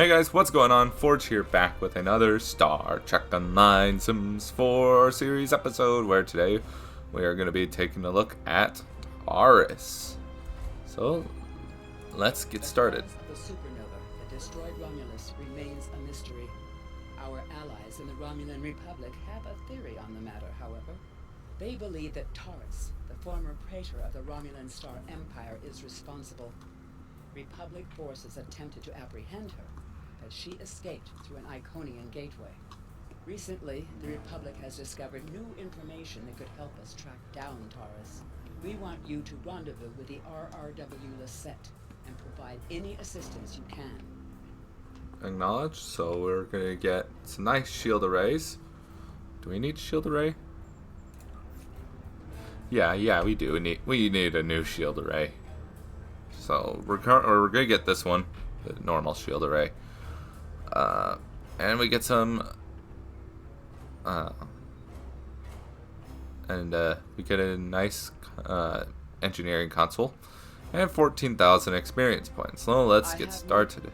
Hey guys, what's going on? Forge here, back with another Star Trek Online Sims 4 series episode, where today we are going to be taking a look at Taris. So, let's get started. The supernova that destroyed Romulus remains a mystery. Our allies in the Romulan Republic have a theory on the matter, however. They believe that Taris, the former praetor of the Romulan Star Empire, is responsible. Republic forces attempted to apprehend her, but she escaped through an Iconian gateway. Recently, the Republic has discovered new information that could help us track down Taris. We want you to rendezvous with the RRW Lisette and provide any assistance you can. Acknowledge. So we're going to get some nice shield arrays. Do we need shield array? Yeah, we do. We need a new shield array. So we're going to get this one, the normal shield array. And we get some, we get a nice engineering console and 14,000 experience points. So let's get started.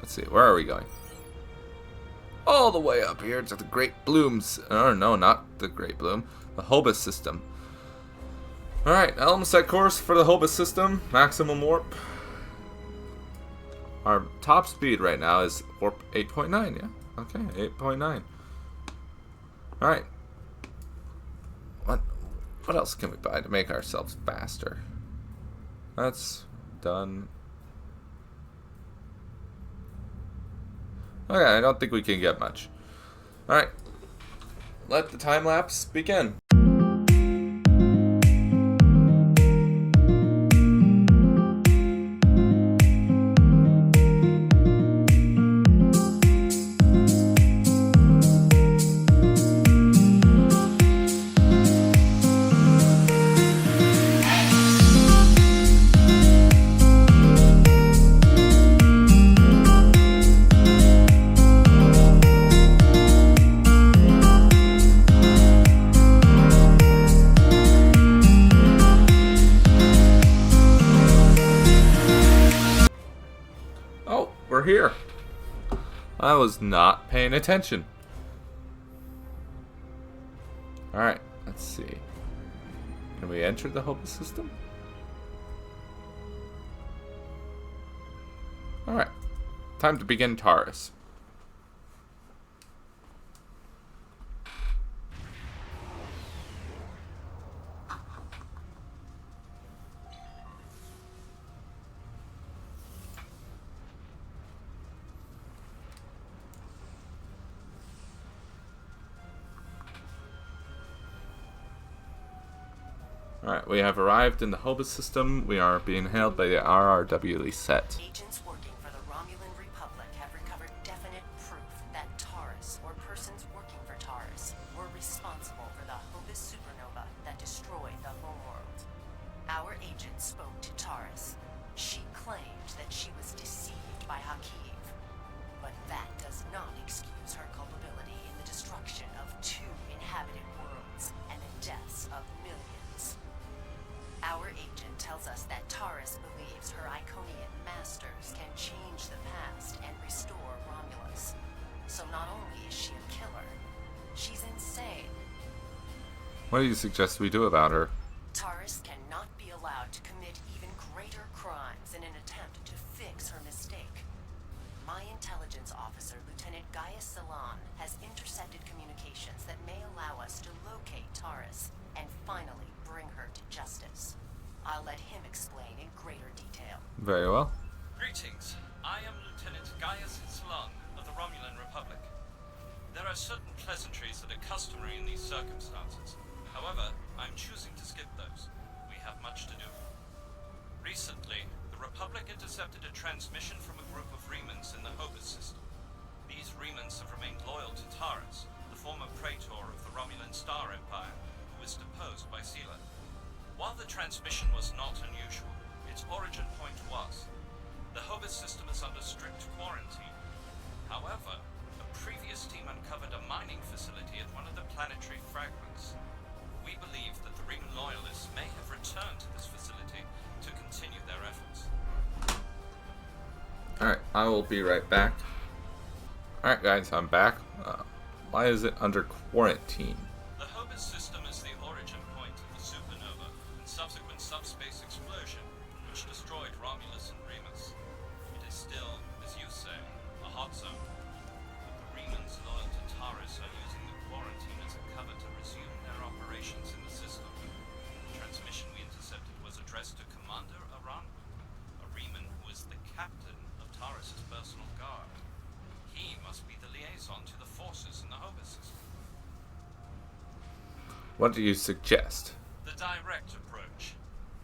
Let's see, where are we going? All the way up here to the Great Blooms. Oh no, not the Great Bloom, the Hobus system. Alright, element set course for the Hobus system, maximum warp. Our top speed right now is warp 8.9, yeah? Okay, 8.9. Alright. What else can we buy to make ourselves faster? That's done. Okay, I don't think we can get much. Alright. Let the time lapse begin. Here. I was not paying attention. Alright, let's see. Can we enter the Hobus system? Alright. Time to begin Taris. Alright, we have arrived in the Hobus system. We are being hailed by the RRW Lisette. Agents working for the Romulan Republic have recovered definite proof that Taris, or persons working for Taris, were responsible for the Hobus supernova that destroyed the homeworld. Our agent spoke to Taris. She claimed that she was deceived by Hakiv, but that does not excuse her culpability in the destruction of 2 inhabited worlds and the deaths of millions. Our agent tells us that Taris believes her Iconian masters can change the past and restore Romulus. So not only is she a killer, she's insane. What do you suggest we do about her? Taris cannot be allowed to commit even greater crimes in an attempt to fix her mistake. My intelligence officer, Lieutenant Gaius Salon, has intercepted communications that may allow us to locate Taris and finally bring her to justice. I'll let him explain in greater detail. Very well. Greetings. I am Lieutenant Gaius Salon of the Romulan Republic. There are certain pleasantries that are customary in these circumstances. However, I'm choosing to skip those. We have much to do. Recently, the Republic intercepted a transmission from a group of Remans in the Hobus system. These Remans have remained loyal to Taris, the former praetor of the Romulan Star Empire, who was deposed by Sela. While the transmission was not unusual, its origin point was. The Hobus system is under strict quarantine. However, a previous team uncovered a mining facility at one of the planetary fragments. We believe that the Reman loyalists may have returned to this facility to continue their efforts. Alright. I will be right back. Alright guys, I'm back. Why is it under quarantine? The Hobus system is the origin point of the supernova and subsequent subspace explosion, which destroyed Romulus and Remus. It is still, as you say, a hot zone. But the Remans loyal to Taris are using the quarantine as a cover to resume their operations in the system. The transmission we intercepted was addressed to Commander Aran, a Reman who is the captain of Taris' personal guard. He must be the liaison to the forces in the Hobus system. What do you suggest? The direct approach.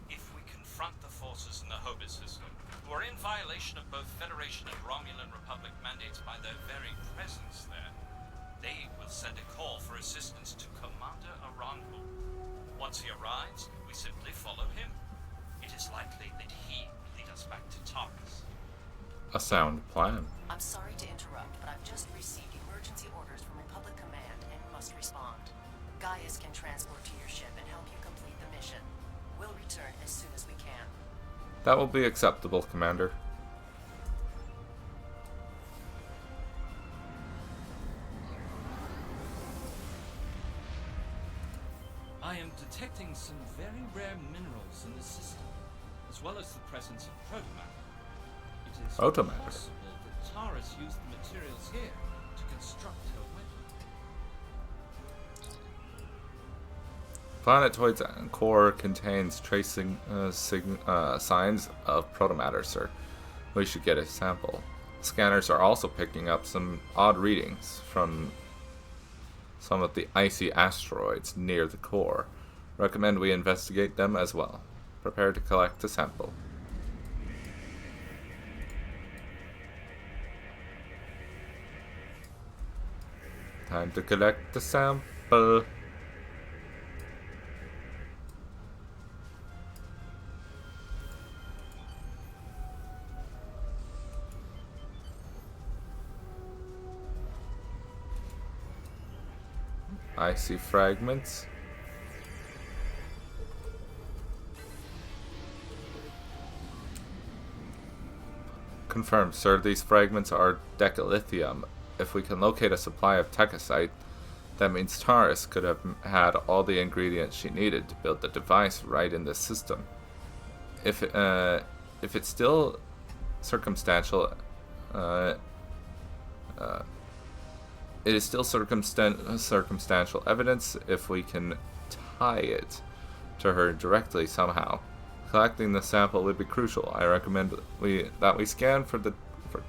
If we confront the forces in the Hobus system, who are in violation of both Federation and Romulan Republic mandates by their very presence there, they will send a call for assistance to Commander Aranhu. Once he arrives, we simply follow him. It is likely that he will lead us back to Taris. A sound plan. I'm sorry to interrupt, but I've just received emergency orders from Republic Command and must respond. Gaius can transport to your ship and help you complete the mission. We'll return as soon as we can. That will be acceptable, Commander. I am detecting some very rare minerals in the system, as well as the presence of protomatter. It is Protomatter? possible that Taris used the materials here to construct her weapon. Planetoid's core contains tracing signs of protomatter, sir. We should get a sample. Scanners are also picking up some odd readings from some of the icy asteroids near the core. Recommend we investigate them as well. Prepare to collect a sample. Time to collect the sample. I see fragments. Confirmed, sir. These fragments are decalithium. If we can locate a supply of techosite, that means Taris could have had all the ingredients she needed to build the device right in this system. If it's still circumstantial, it is still circumstantial evidence if we can tie it to her directly somehow. Collecting the sample would be crucial. I recommend that we scan for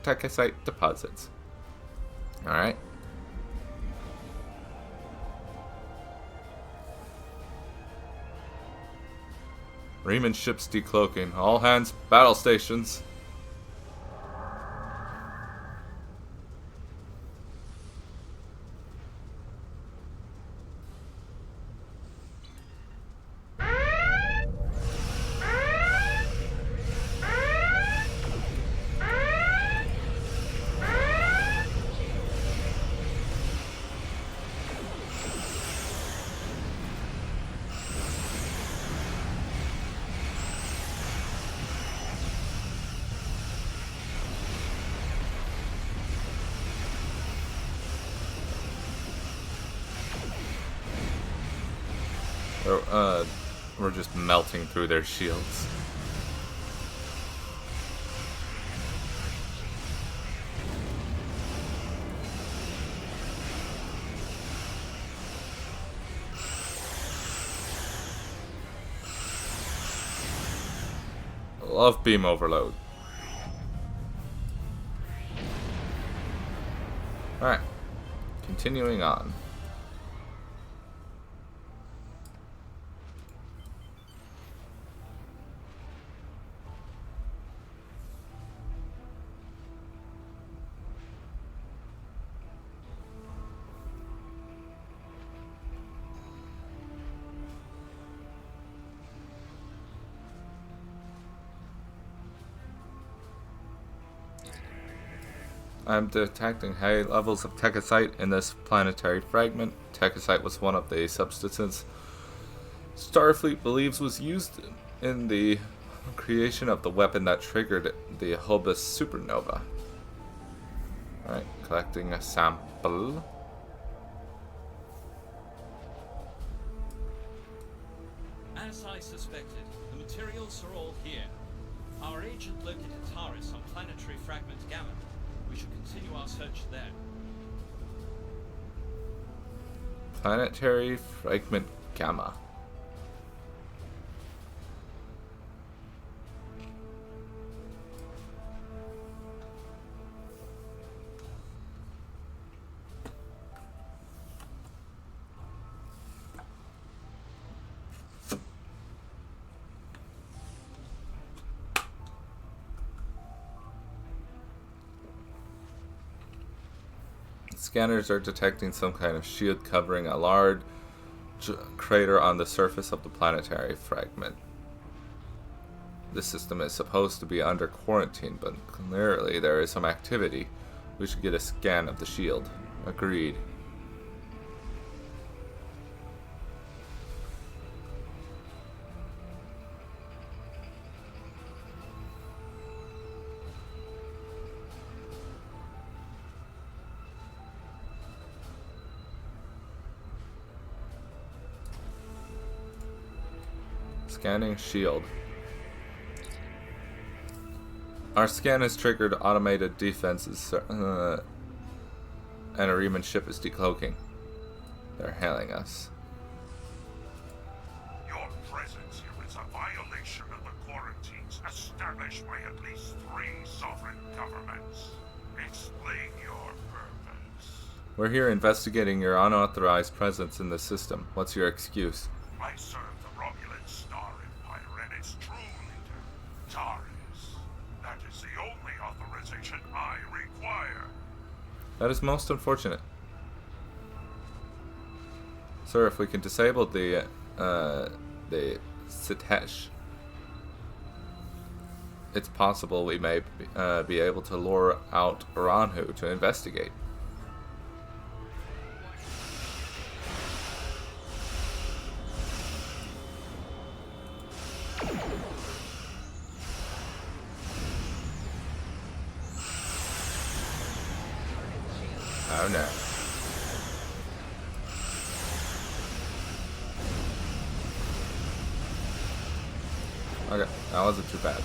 techosite deposits. All right. Reman ships decloaking. All hands, battle stations. We're just melting through their shields. Love beam overload. Alright. Continuing on. I'm detecting high levels of techosite in this planetary fragment. Techosite was one of the substances Starfleet believes was used in the creation of the weapon that triggered the Hobus supernova. collecting a sample. As I suspected, the materials are all here. Our agent located Taris on planetary fragment Gamma. We should continue our search there. Planetary fragment Gamma. Scanners are detecting some kind of shield covering a large crater on the surface of the planetary fragment. This system is supposed to be under quarantine, but clearly there is some activity. We should get a scan of the shield. Agreed. Scanning shield. Our scan has triggered automated defenses, and a Riemann ship is decloaking. They're hailing us. Your presence here is a violation of the quarantines established by at least 3 sovereign governments. Explain your purpose. We're here investigating your unauthorized presence in the system. What's your excuse? I serve the Romulan Star Empire and its true leader, Taris. That is the only authorization I require. That is most unfortunate. Sir, if we can disable the Sitesh, it's possible we may be able to lure out Aranhu to investigate. Oh no. Okay, that wasn't too bad.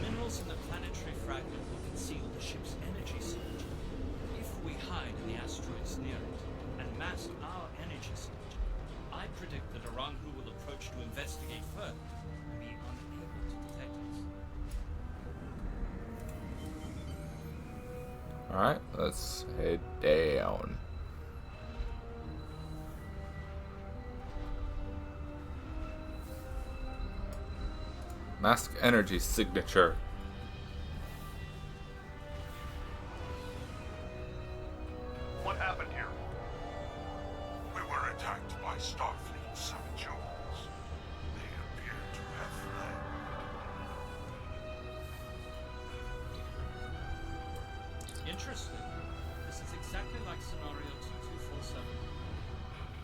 Minerals in the planetary fragment will conceal the ship's energy signature. If we hide in the asteroids near it and mask our energy signature, I predict that Aranhu will approach to investigate further and be unable to detect us. Alright, let's head down. Mask energy signature. What happened here? We were attacked by Starfleet saboteurs. They appear to have fled. Interesting. This is exactly like scenario 2247.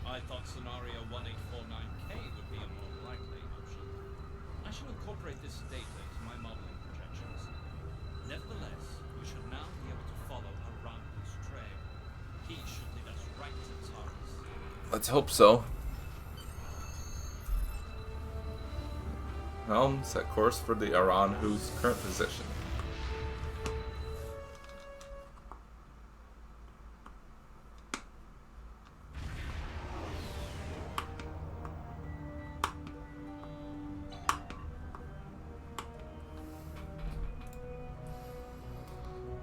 I thought scenario 1849K would be a more likely option. I shall incorporate this data into my modeling projections. Nevertheless, we should now be able to follow Aranhu's trail. He should lead us right to Taris. Let's hope so. Helm, set course for the Aranhu's current position.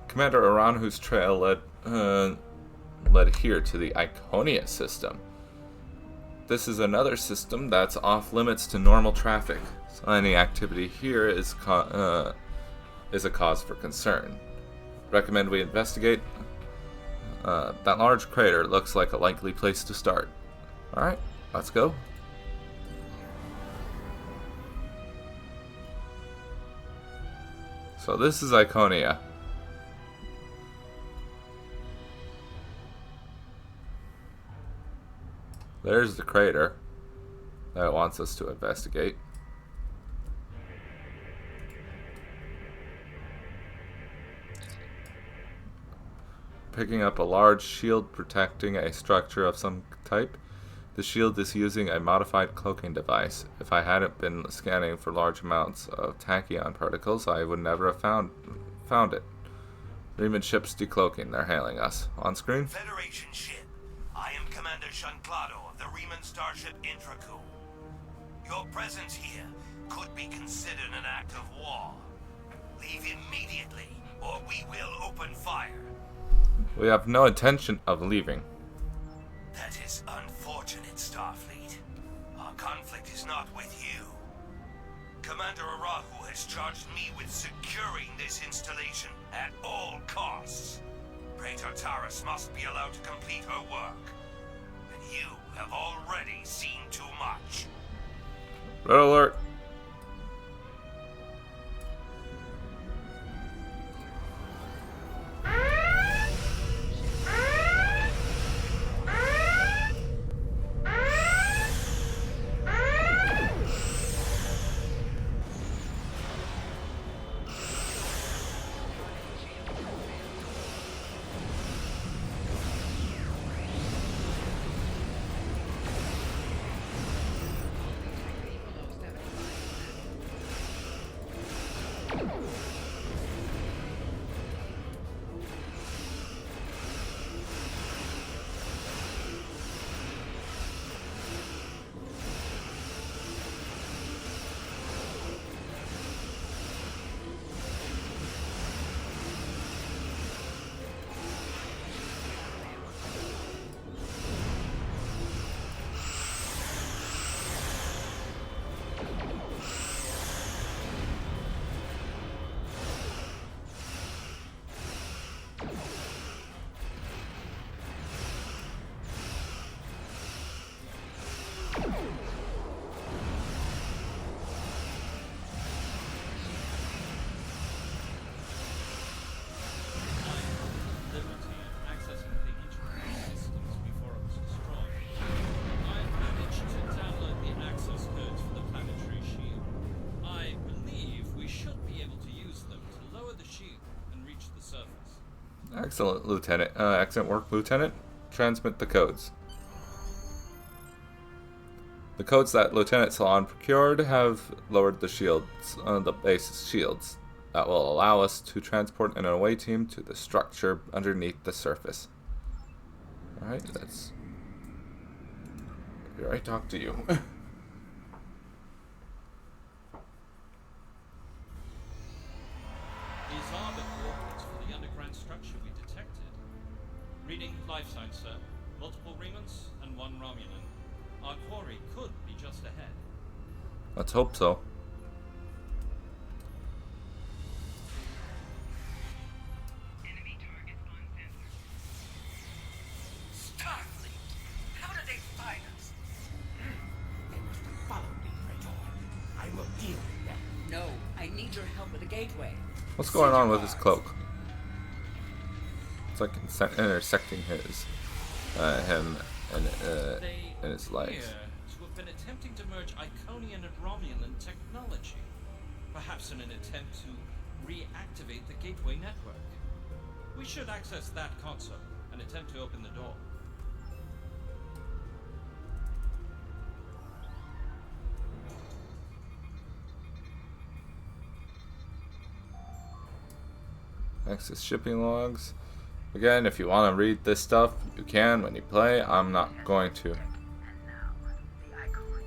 Commander Aranhu's trail led here to the Iconia system. This is another system that's off limits to normal traffic, so any activity here is a cause for concern. Recommend we investigate. That large crater looks like a likely place to start. Alright, let's go. So this is Iconia. There's the crater that it wants us to investigate. Picking up a large shield protecting a structure of some type. The shield is using a modified cloaking device. If I hadn't been scanning for large amounts of tachyon particles, I would never have found it. Riemann ship's decloaking. They're hailing us. On screen? Federation ship. I am Commander Shanclado of the Riemann starship Intraku. Your presence here could be considered an act of war. Leave immediately, or we will open fire. We have no intention of leaving. That is unfortunate, Starfleet. Our conflict is not with you. Commander Arahu has charged me with securing this installation at all costs. Praetor Taris must be allowed to complete her work. And you have already seen too much. Red alert. Excellent, Lieutenant. Excellent work, Lieutenant. Transmit the codes. The codes that Lieutenant Salon procured have lowered the shields, the base's shields. That will allow us to transport an away team to the structure underneath the surface. Alright, let's... Here, I talk to you. These are the coordinates for the underground structure we detected. Reading life signs, sir. Multiple Riemanns and one Romulan. Our quarry could be just ahead. Let's hope so. Enemy targets on sensor. Starfleet! How did they find us? They must have followed me, Praetor. I will deal with them. No, I need your help with the gateway. What's going on with his cloak? It's like intersecting his, him and his legs. Appear to have been attempting to merge Iconian and Romulan technology, perhaps in an attempt to reactivate the gateway network. We should access that console and attempt to open the door. Access shipping logs. Again, if you want to read this stuff, you can when you play. I'm not going to. And now, the icon.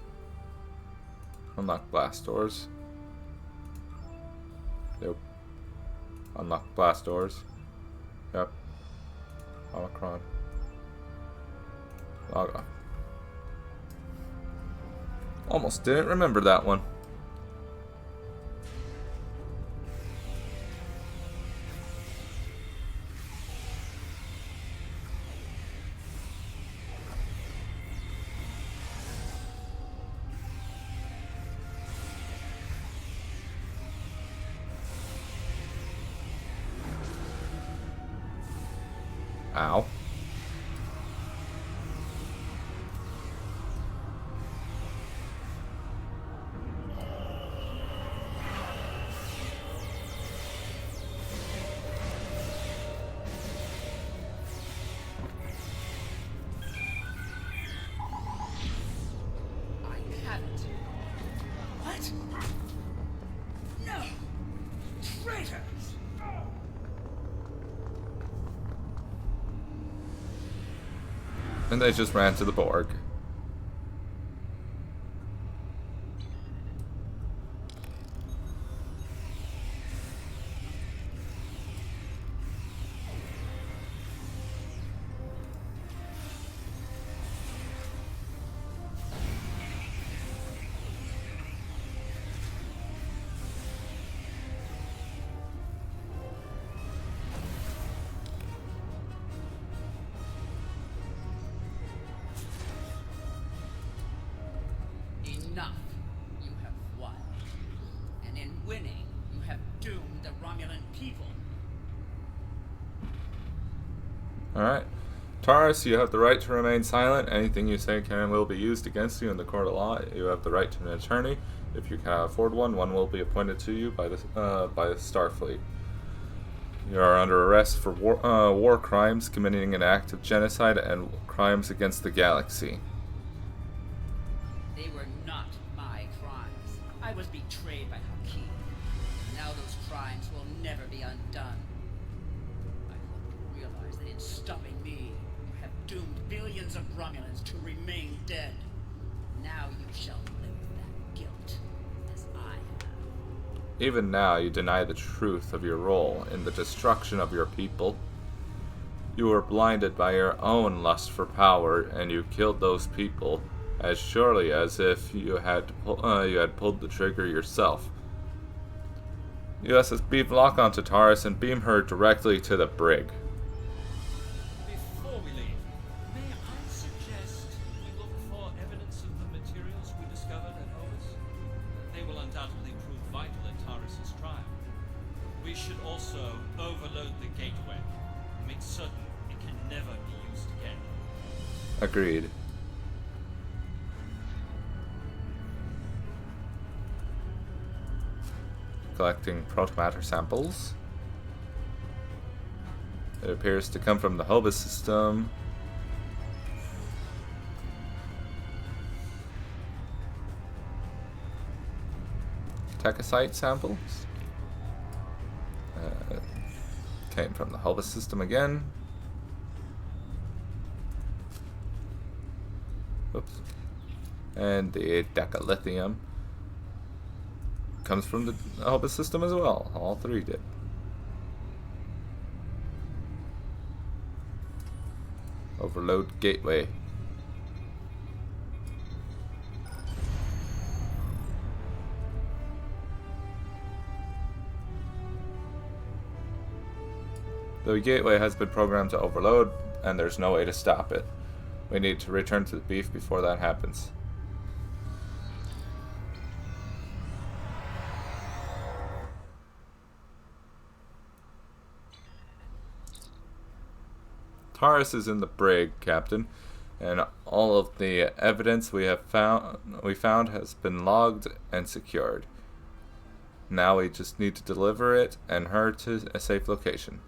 Unlock blast doors. Nope. Unlock blast doors. Yep. Omicron. Log off. Almost didn't remember that one. Ow. I have it. What? No! Traitors! And they just ran to the Borg. Enough. You have won. And in winning, you have doomed the Romulan people. Alright. Taris, you have the right to remain silent. Anything you say can and will be used against you in the court of law. You have the right to an attorney. If you cannot afford one, one will be appointed to you by the Starfleet. You are under arrest for war crimes, committing an act of genocide, and crimes against the galaxy. They were not my crimes. I was betrayed by Hakim. Now those crimes will never be undone. I hope you realize that in stopping me, you have doomed billions of Romulans to remain dead. Now you shall live with that guilt, as I have. Even now, you deny the truth of your role in the destruction of your people. You were blinded by your own lust for power, and you killed those people as surely as if you had pulled the trigger yourself. USS lock onto Taris and beam her directly to the brig. Before we leave, may I suggest we look for evidence of the materials we discovered at Ovis? They will undoubtedly prove vital in Taris' trial. We should also overload the gateway and make certain it can never be used again. Agreed. Collecting protomatter samples. It appears to come from the Hobus system. Techosite samples. Came from the Hobus system again. Oops. And the decalithium comes from the Hobus system as well. All three did. Overload gateway. The gateway has been programmed to overload, and there's no way to stop it. We need to return to the beef before that happens. Taris is in the brig, Captain, and all of the evidence we found has been logged and secured. Now we just need to deliver it and her to a safe location.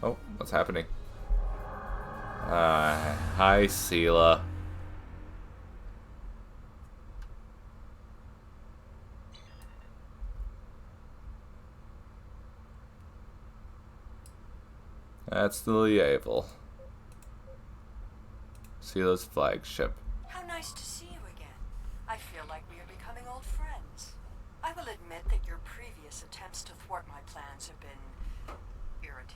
Oh, what's happening? Hi, Sela. That's the Lievel. Sela's flagship. How nice to see you again. I feel like we are becoming old friends. I will admit that your previous attempts to thwart my plans have been irritating.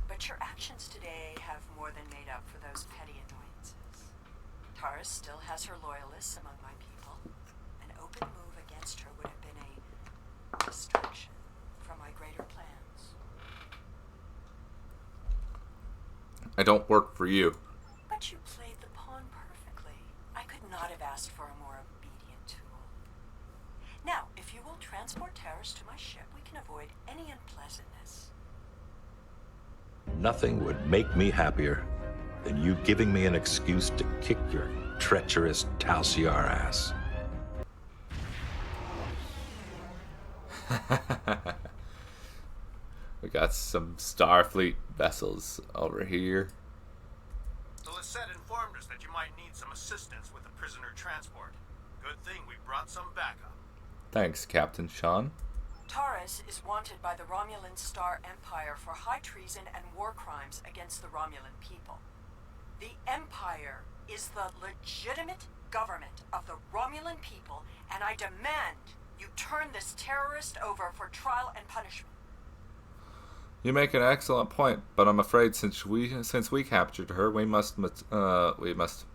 But your actions today have more than made up for those petty annoyances. Taris still has her loyalists among my people. An open move against her would have been a distraction from my greater plans. I don't work for you. But you played the pawn perfectly. I could not have asked for a more obedient tool. Now, if you will transport Taris to my ship, we can avoid any unpleasantness. Nothing would make me happier than you giving me an excuse to kick your treacherous Talsiar ass. We got some Starfleet vessels over here. The Lisette informed us that you might need some assistance with the prisoner transport. Good thing we brought some backup. Thanks, Captain Sean. Taris is wanted by the Romulan Star Empire for high treason and war crimes against the Romulan people. The Empire is the legitimate government of the Romulan people, and I demand you turn this terrorist over for trial and punishment. You make an excellent point, but I'm afraid since we captured her, we must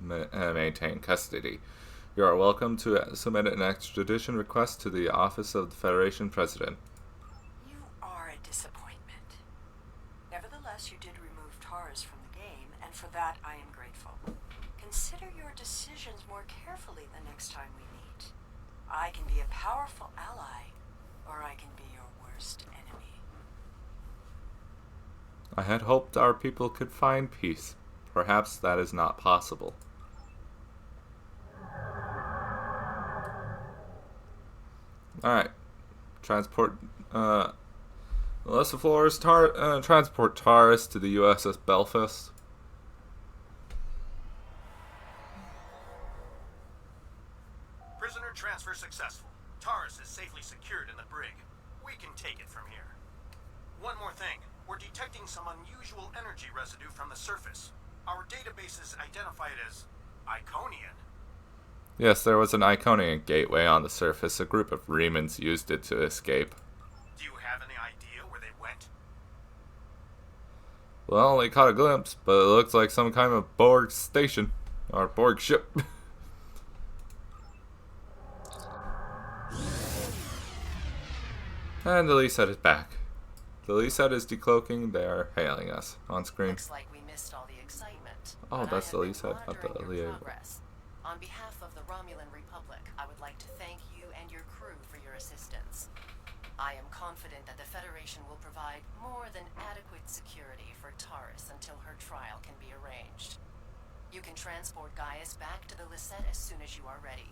maintain custody. You are welcome to submit an extradition request to the Office of the Federation President. You are a disappointment. Nevertheless, you did remove Taris from the game, and for that I am grateful. Consider your decisions more carefully the next time we meet. I can be a powerful ally, or I can be your worst enemy. I had hoped our people could find peace. Perhaps that is not possible. Alright. Transport, Melissa Flores, transport Taris to the USS Belfast. Prisoner transfer successful. Taris is safely secured in the brig. We can take it from here. One more thing. We're detecting some unusual energy residue from the surface. Our databases identify it as Iconian. Yes, there was an Iconian gateway on the surface. A group of Remans used it to escape. Do you have any idea where they went? Well, I only caught a glimpse, but it looks like some kind of Borg station. Or Borg ship. And the Lisette is back. The Lisette is decloaking. They are hailing us on screen. Looks like we missed all the excitement. Oh, but that's I the have been Lisette, not the monitoring your Leo. progress. On behalf of the Romulan Republic, I would like to thank you and your crew for your assistance. I am confident that the Federation will provide more than adequate security for Taris until her trial can be arranged. You can transport Gaius back to the Lisette as soon as you are ready.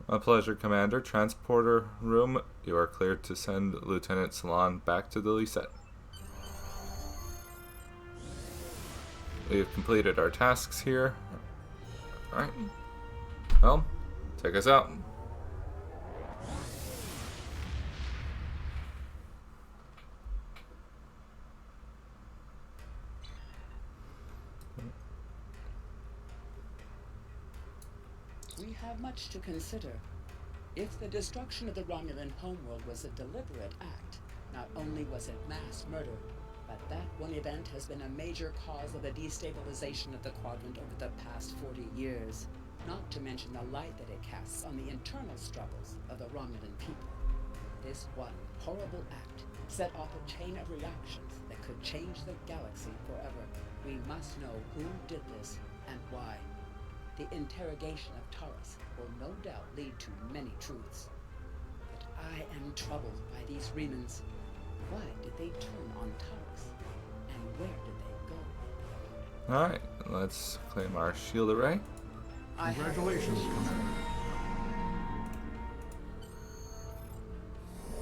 My pleasure, Commander. Transporter room, you are cleared to send Lieutenant Salon back to the Lisette. We have completed our tasks here. Alright. Well, take us out. We have much to consider. If the destruction of the Romulan homeworld was a deliberate act, not only was it mass murder, but that one event has been a major cause of the destabilization of the quadrant over the past 40 years, not to mention the light that it casts on the internal struggles of the Romulan people. This one horrible act set off a chain of reactions that could change the galaxy forever. We must know who did this and why. The interrogation of Taris will no doubt lead to many truths. But I am troubled by these Remans. Why did they turn on Taris? And where did they go? Alright, let's claim our shield array. Congratulations, Commander.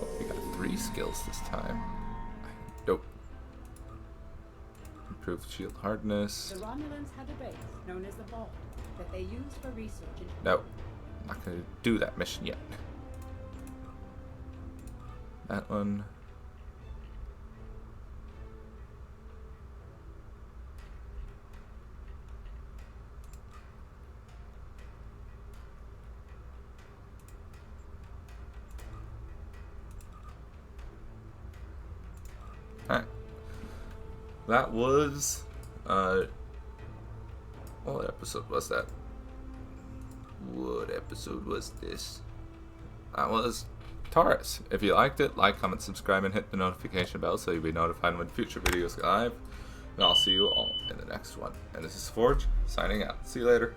Oh, we got 3 skills this time. Nope. Improved shield hardness. The Romulans had a base known as the Vault that they used for research and Nope. I'm not gonna do that mission yet. That one. Alright. That was what episode was that? What episode was this? That was Taris. If you liked it, like, comment, subscribe, and hit the notification bell so you'll be notified when future videos go live. And I'll see you all in the next one. And this is Forge, signing out. See you later.